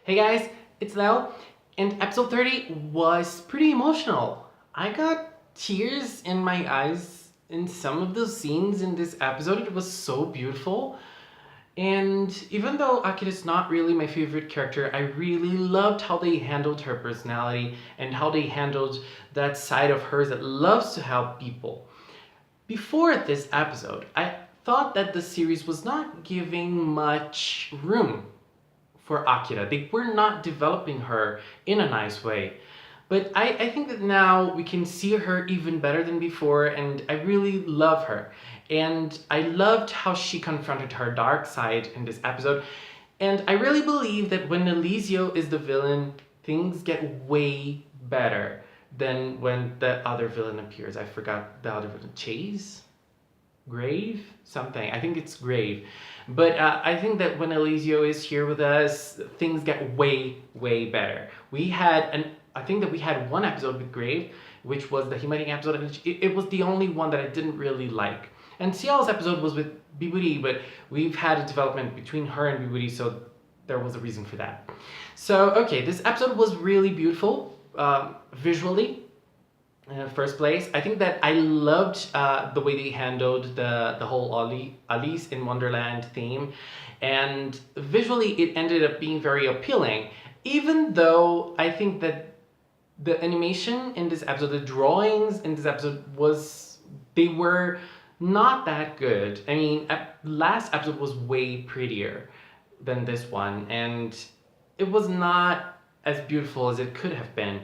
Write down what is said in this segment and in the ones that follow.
Hey guys, it's Lel, and episode 30 was pretty emotional. I got tears in my eyes in some of the scenes in this episode. It was so beautiful. And even though Akira is not really my favorite character, I really loved how they handled her personality and how they handled that side of hers that loves to help people. Before this episode, I thought that the series was not giving much room for Akira. They were not developing her in a nice way. But I think that now we can see her even better than before, and I really love her. And I loved how she confronted her dark side in this episode. And I really believe that when Eliseo is the villain, things get way better than when the other villain appears. I forgot the other villain. Chase? Grave? Something. I think it's Grave. But I think that when Eliseo is here with us, things get way, way better. I think that we had one episode with Grave, which was the Himari episode, and it was the only one that I didn't really like. And Ciel's episode was with Biburi, but we've had a development between her and Biburi, so there was a reason for that. So, okay, this episode was really beautiful visually. In the first place, I think that I loved the way they handled the whole Alice in Wonderland theme, and visually it ended up being very appealing. Even though I think that the animation in this episode, the drawings in this episode they were not that good. I mean, last episode was way prettier than this one, and it was not as beautiful as it could have been.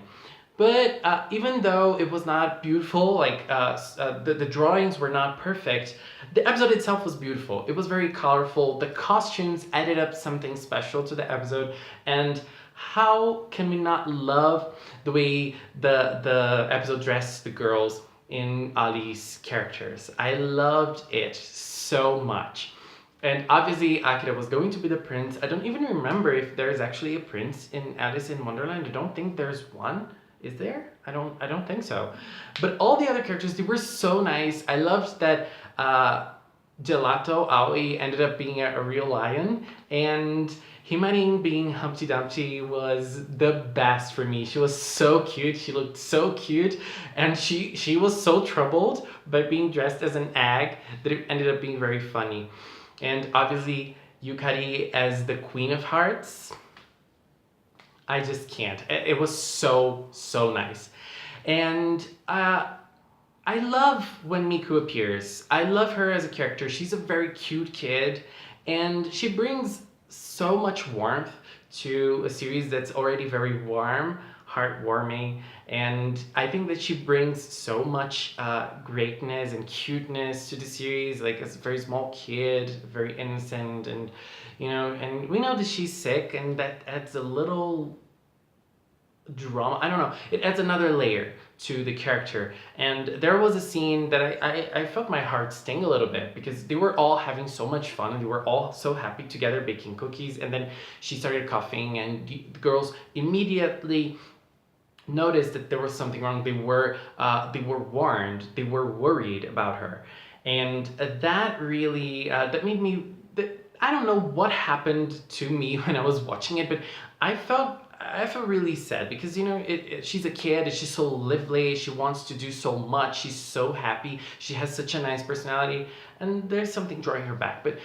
But even though it was not beautiful, like the drawings were not perfect, the episode itself was beautiful. It was very colorful. The costumes added up something special to the episode. And how can we not love the way the episode dressed the girls in Ali's characters? I loved it so much. And obviously Akira was going to be the prince. I don't even remember if there's actually a prince in Alice in Wonderland. I don't think there's one. Is there? I don't think so. But all the other characters, they were so nice. I loved that Gelato Aoi ended up being a real lion, and Himarin being Humpty Dumpty was the best for me. She was so cute. She looked so cute, and she was so troubled by being dressed as an egg that it ended up being very funny. And obviously Yukari as the Queen of Hearts. I just can't. It was so, so nice. And I love when Miku appears. I love her as a character. She's a very cute kid, and she brings so much warmth to a series that's already very warm, heartwarming, and I think that she brings so much greatness and cuteness to the series, like as a very small kid, very innocent, and and we know that she's sick, and that adds a little drama. I don't know. It adds another layer to the character. And there was a scene that I felt my heart sting a little bit because they were all having so much fun and they were all so happy together baking cookies. And then she started coughing, and the girls immediately noticed that there was something wrong. They were warned. They were worried about her, and that really that made me. I don't know what happened to me when I was watching it, but I felt really sad because she's a kid. She's so lively. She wants to do so much. She's so happy. She has such a nice personality, and there's something drawing her back. But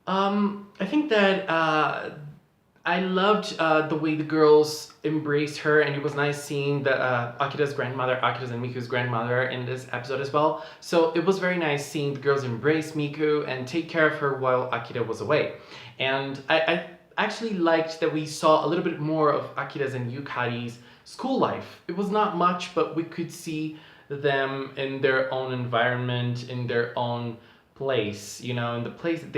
I think that I loved the way the girls embraced her, and it was nice seeing the Akira's and Miku's grandmother in this episode as well. So it was very nice seeing the girls embrace Miku and take care of her while Akira was away. And I actually liked that we saw a little bit more of Akira's and Yukari's school life. It was not much, but we could see them in their own environment, in their own place, in the place that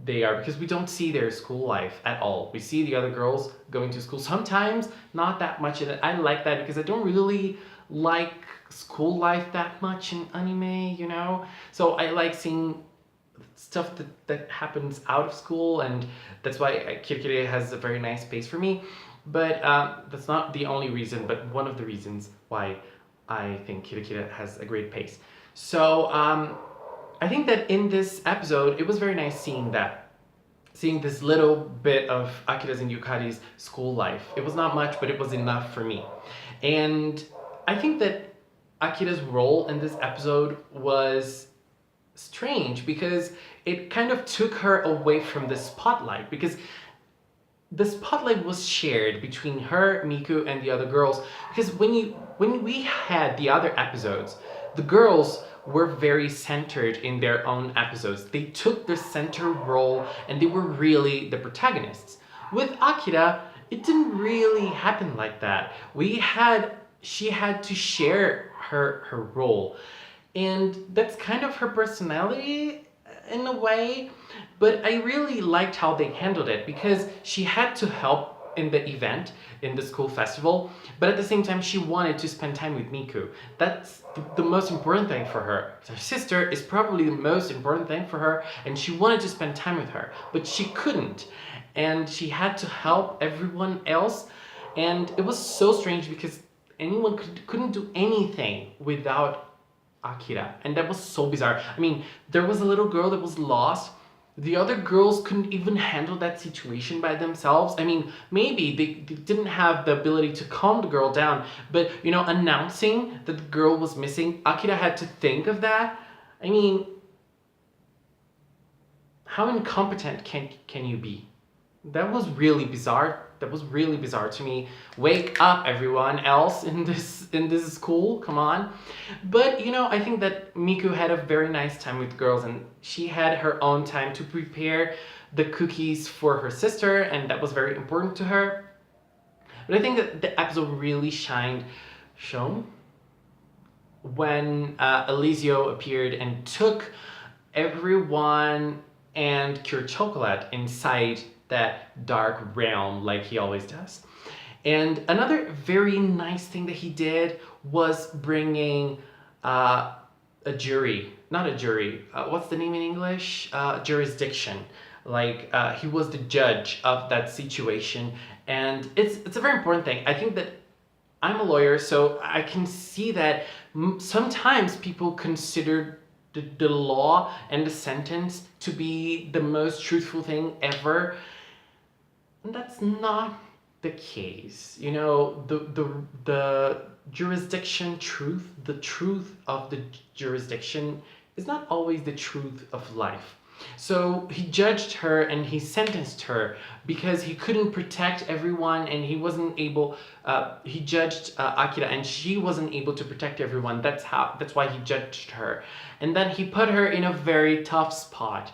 they are, because we don't see their school life at all. We see the other girls going to school sometimes, not that much in it. I like that because I don't really like school life that much in anime, So I like seeing stuff that happens out of school, and that's why KIRAKIRA has a very nice pace for me. But that's not the only reason, but one of the reasons why I think KIRAKIRA has a great pace. So I think that in this episode, it was very nice seeing that. seeing this little bit of Akira's and Yukari's school life. It was not much, but it was enough for me. And I think that Akira's role in this episode was strange because it kind of took her away from the spotlight, because the spotlight was shared between her, Miku, and the other girls. Because when we had the other episodes, the girls were very centered in their own episodes. They took the center role and they were really the protagonists. With Akira, it didn't really happen like that. She had to share her role. And that's kind of her personality in a way, but I really liked how they handled it, because she had to help in the event, in the school festival, but at the same time she wanted to spend time with Miku. That's the most important thing for her. Her sister is probably the most important thing for her, and she wanted to spend time with her, but she couldn't, and she had to help everyone else. And it was so strange because anyone couldn't do anything without Akira, and that was so bizarre. I mean, there was a little girl that was lost. The other girls couldn't even handle that situation by themselves. I mean, maybe they didn't have the ability to calm the girl down, but announcing that the girl was missing, Akira had to think of that. I mean, how incompetent can you be? That was really bizarre. That was really bizarre to me. Wake up, everyone else in this school, come on. But I think that Miku had a very nice time with girls, and she had her own time to prepare the cookies for her sister, and that was very important to her. But I think that the episode really shone when Eliseo appeared and took everyone and cured chocolate inside that dark realm like he always does. And another very nice thing that he did was bringing a jury, not a jury, what's the name in English? Jurisdiction. Like he was the judge of that situation, and it's a very important thing. I think that I'm a lawyer, so I can see that sometimes people consider the law and the sentence to be the most truthful thing ever. And that's not the case. The jurisdiction truth, the truth of the jurisdiction is not always the truth of life. So he judged her and he sentenced her because he couldn't protect everyone, and he wasn't able, he judged Akira and she wasn't able to protect everyone. That's why he judged her. And then he put her in a very tough spot.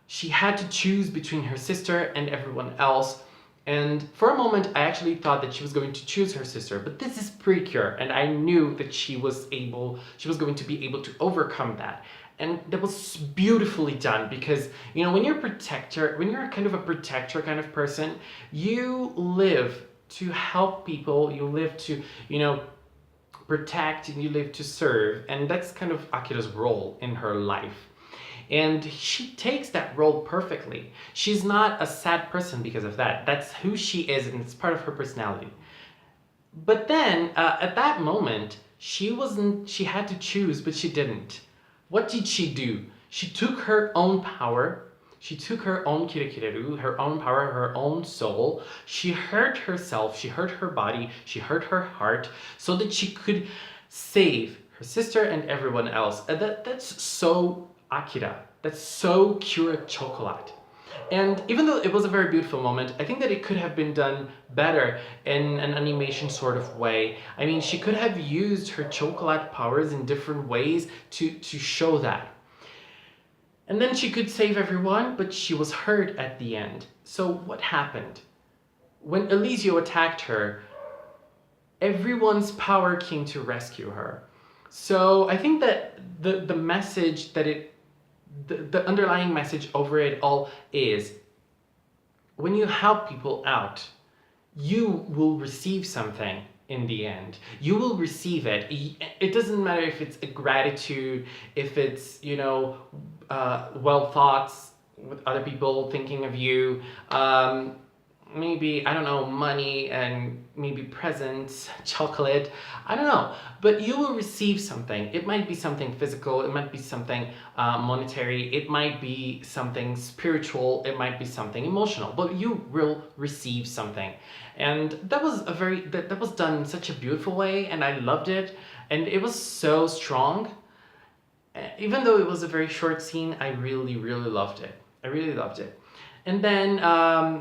She had to choose between her sister and everyone else. And for a moment, I actually thought that she was going to choose her sister, but this is Precure, and I knew that she was going to be able to overcome that. And that was beautifully done, because, when you're kind of a protector kind of person, you live to help people, you live to, protect, and you live to serve. And that's kind of Akira's role in her life. And she takes that role perfectly. She's not a sad person because of that. That's who she is, and it's part of her personality. But then, at that moment, she had to choose, but she didn't. What did she do? She took her own power. She took her own kirakiraru, her own power, her own soul. She hurt herself, she hurt her body, she hurt her heart, so that she could save her sister and everyone else. That's so Akira. That's so Cure Chocolate. And even though it was a very beautiful moment, I think that it could have been done better in an animation sort of way. I mean, she could have used her chocolate powers in different ways to show that. And then she could save everyone, but she was hurt at the end. So what happened? When Eliseo attacked her, everyone's power came to rescue her. So I think that the message that the underlying message over it all is, when you help people out, you will receive something in the end. You will receive it. It doesn't matter if it's a gratitude, if it's, well thoughts with other people thinking of you. maybe, I don't know, money and maybe presents, chocolate, I don't know. But you will receive something. It might be something physical, it might be something monetary, it might be something spiritual, it might be something emotional, but you will receive something. And that was that was done in such a beautiful way, and I loved it. And it was so strong. Even though it was a very short scene, I really, really loved it. I really loved it. And then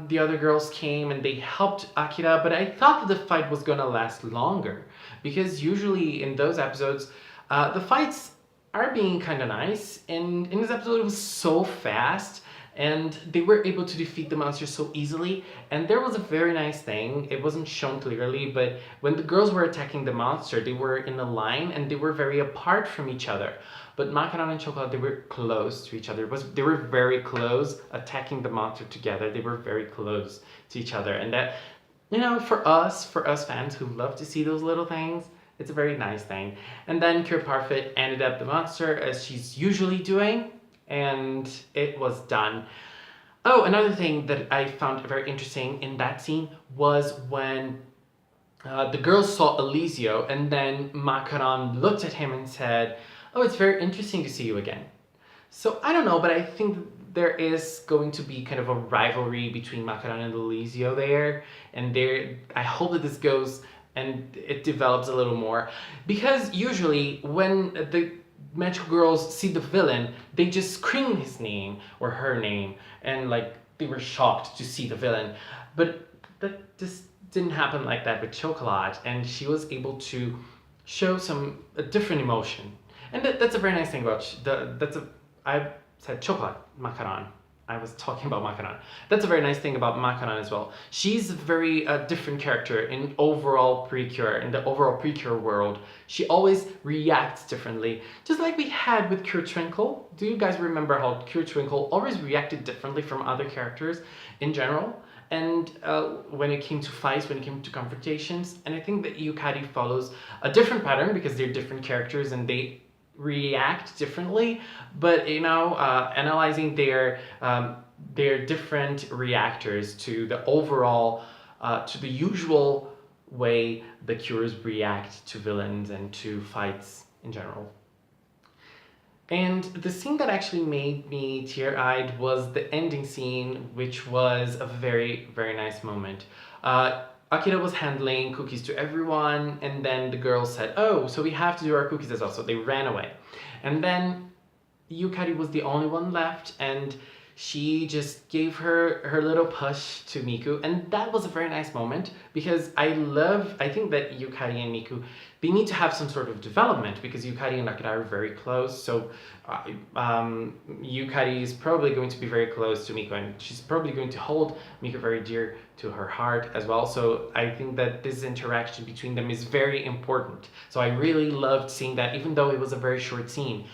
the other girls came and they helped Akira, but I thought that the fight was gonna last longer because usually in those episodes, the fights are being kind of nice, and in this episode it was so fast and they were able to defeat the monster so easily. And there was a very nice thing, it wasn't shown clearly, but when the girls were attacking the monster, they were in a line and they were very apart from each other. But Macaron and Chocolate, they were close to each other. They were very close, attacking the monster together. They were very close to each other. And that, you know, for us fans who love to see those little things, it's a very nice thing. And then Cure Parfait ended up the monster as she's usually doing, and it was done. Oh, another thing that I found very interesting in that scene was when the girls saw Eliseo, and then Macaron looked at him and said, "Oh, it's very interesting to see you again." So I don't know, but I think there is going to be kind of a rivalry between Macaron and Eliseo there, and I hope that this goes and it develops a little more, because usually when the magical girls see the villain, they just scream his name or her name, and like they were shocked to see the villain. But that just didn't happen like that with Chocolat, and she was able to show a different emotion. And that's a very nice thing about I said Chocolat, Macaron. I was talking about Macaron. That's a very nice thing about Macaron as well. She's a very different character in overall Precure, in the overall Precure world. She always reacts differently. Just like we had with Cure Twinkle. Do you guys remember how Cure Twinkle always reacted differently from other characters in general? And when it came to fights, when it came to confrontations, and I think that Yukari follows a different pattern because they're different characters and they react differently, but you know, analyzing their different reactors to the overall, to the usual way the Cures react to villains and to fights in general. And the scene that actually made me tear-eyed was the ending scene, which was a very, very nice moment. Akira was handling cookies to everyone, and then the girls said, "Oh, so we have to do our cookies as well." So they ran away. And then Yukari was the only one left, and she just gave her little push to Miku, and that was a very nice moment because I think that Yukari and Miku, they need to have some sort of development because Yukari and Akira are very close. So Yukari is probably going to be very close to Miku, and she's probably going to hold Miku very dear to her heart as well. So I think that this interaction between them is very important. So I really loved seeing that, even though it was a very short scene.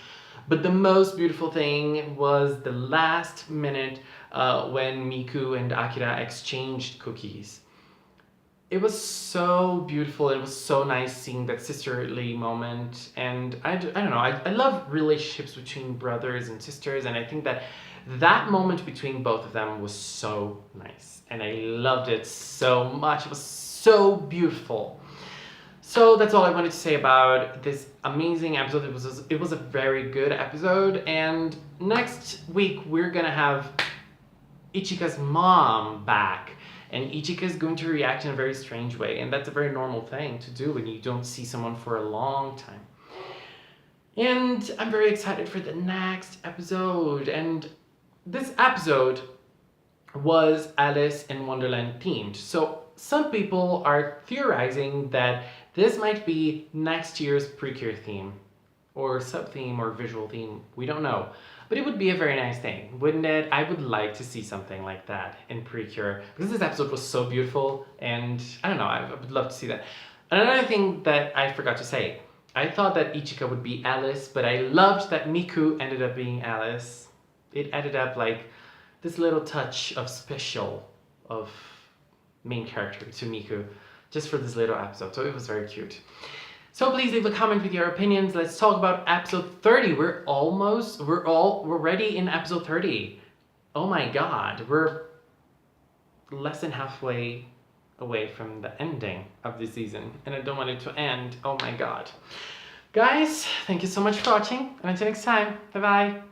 But the most beautiful thing was the last minute when Miku and Akira exchanged cookies. It was so beautiful. It was so nice seeing that sisterly moment. And I don't know, I love relationships between brothers and sisters. And I think that that moment between both of them was so nice. And I loved it so much. It was so beautiful. So that's all I wanted to say about this amazing episode. It was a very good episode, and next week we're gonna have Ichika's mom back, and Ichika is going to react in a very strange way, and that's a very normal thing to do when you don't see someone for a long time. And I'm very excited for the next episode, and this episode was Alice in Wonderland themed. So some people are theorizing that this might be next year's Precure theme, or sub-theme, or visual theme, we don't know. But it would be a very nice thing, wouldn't it? I would like to see something like that in Precure, because this episode was so beautiful, and I don't know, I would love to see that. Another thing that I forgot to say, I thought that Ichika would be Alice, but I loved that Miku ended up being Alice. It added up like this little touch of special, of main character to Miku, just for this little episode, so it was very cute. So please leave a comment with your opinions. Let's talk about episode 30. We're already in episode 30. Oh my god, we're less than halfway away from the ending of the season, and I don't want it to end. Oh my god. Guys, thank you so much for watching, and until next time, bye bye.